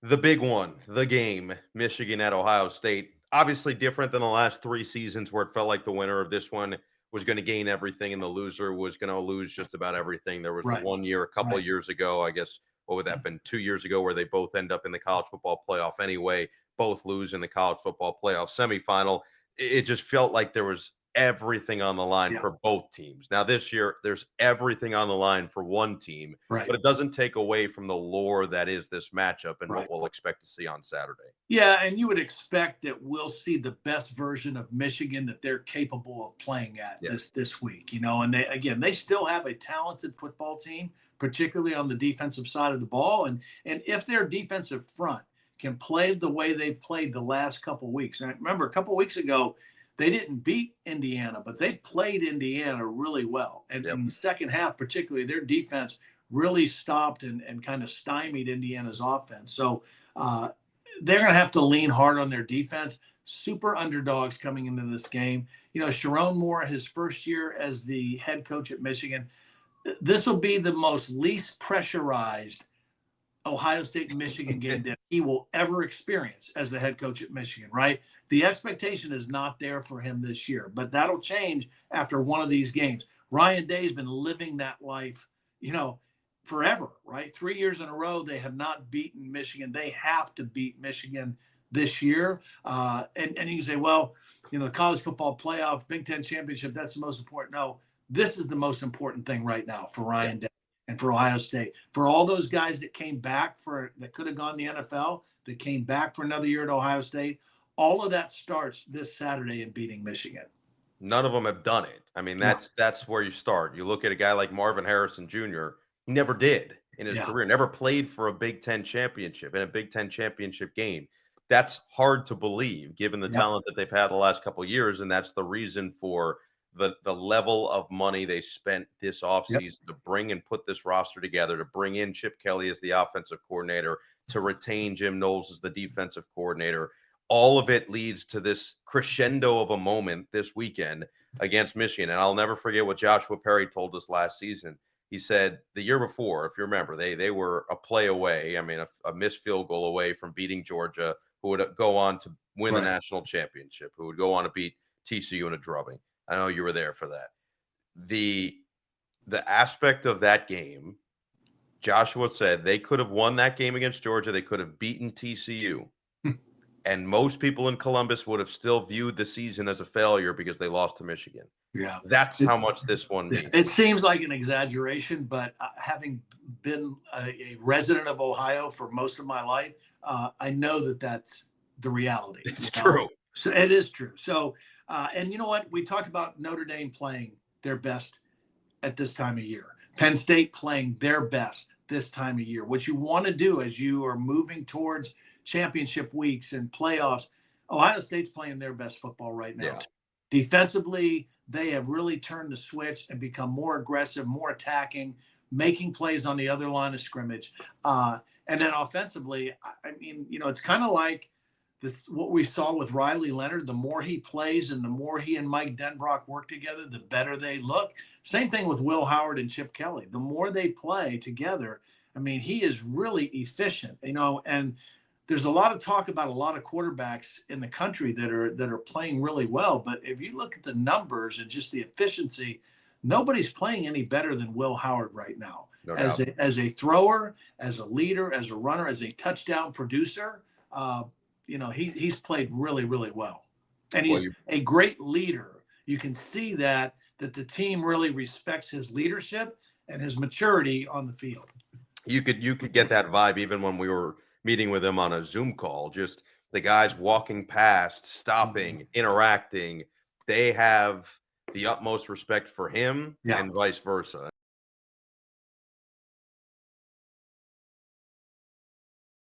The big one, the game, Michigan at Ohio State. Obviously different than the last 3 seasons where it felt like the winner of this one was gonna gain everything and the loser was gonna lose just about everything. There was the Right, one year a couple of right. years ago, I guess, what would that have been, 2 years ago, where they both end up in the college football playoff anyway, both lose in the college football playoff semifinal. It just felt like there was everything on the line Yeah, for both teams. Now this year, there's everything on the line for one team, right, but it doesn't take away from the lore that is this matchup and what right. we'll expect to see on Saturday. Yeah, and you would expect that we'll see the best version of Michigan that they're capable of playing at Yeah. this week. And they still have a talented football team, particularly on the defensive side of the ball. And if their defensive front can play the way they've played the last couple of weeks, and I remember a couple of weeks ago they didn't beat Indiana, but they played Indiana really well. And Yep. in the second half, particularly, their defense really stopped and kind of stymied Indiana's offense. So they're going to have to lean hard on their defense. Super underdogs coming into this game. Sharon Moore, his first year as the head coach at Michigan, this will be the most least pressurized Ohio State and Michigan game that he will ever experience as the head coach at Michigan, right? The expectation is not there for him this year, but that'll change after one of these games. Ryan Day's been living that life, forever, right? 3 years in a row, they have not beaten Michigan. They have to beat Michigan this year. And you can say, well, college football playoff, Big Ten championship, that's the most important. No, this is the most important thing right now for Ryan Day and for Ohio State. For all those guys that came back that could have gone to the NFL, that came back for another year at Ohio State, all of that starts this Saturday in beating Michigan. None of them have done it. I mean, No. that's where you start. You look at a guy like Marvin Harrison Jr., he never did in his Yeah. career, never played for a Big Ten championship, in a Big Ten championship game. That's hard to believe given the Yep. talent that they've had the last couple of years, and that's the reason for the level of money they spent this Yep. offseason to bring and put this roster together, to bring in Chip Kelly as the offensive coordinator, to retain Jim Knowles as the defensive coordinator. All of it leads to this crescendo of a moment this weekend against Michigan. And I'll never forget what Joshua Perry told us last season. He said the year before, if you remember, they were a play away, I mean, a missed field goal away from beating Georgia, who would go on to win the Right. national championship, who would go on to beat TCU in a drubbing. I know you were there for that. The the aspect of that game, Joshua said they could have won that game against Georgia. They could have beaten TCU. And most people in Columbus would have still viewed the season as a failure because they lost to Michigan. Yeah. That's how much this one means. It seems like an exaggeration, but having been a resident of Ohio for most of my life, I know that that's the reality. It's true. So it is true. So, and you know what? We talked about Notre Dame playing their best at this time of year. Penn State playing their best this time of year. What you want to do as you are moving towards championship weeks and playoffs, Ohio State's playing their best football right now. Yeah. Defensively, they have really turned the switch and become more aggressive, more attacking, making plays on the other line of scrimmage. And then offensively, I mean, it's kind of like what we saw with Riley Leonard. The more he plays and the more he and Mike Denbrock work together, the better they look. Same thing with Will Howard and Chip Kelly. The more they play together, I mean, he is really efficient, and there's a lot of talk about a lot of quarterbacks in the country that are playing really well. But if you look at the numbers and just the efficiency, nobody's playing any better than Will Howard right now. No as doubt. as a thrower, as a leader, as a runner, as a touchdown producer, he's played really, really well. And Well, he's a great leader. You can see that the team really respects his leadership and his maturity on the field. you could get that vibe even when we were meeting with him on a Zoom call. Just the guys walking past, stopping, interacting. They have the utmost respect for him Yeah. and vice versa.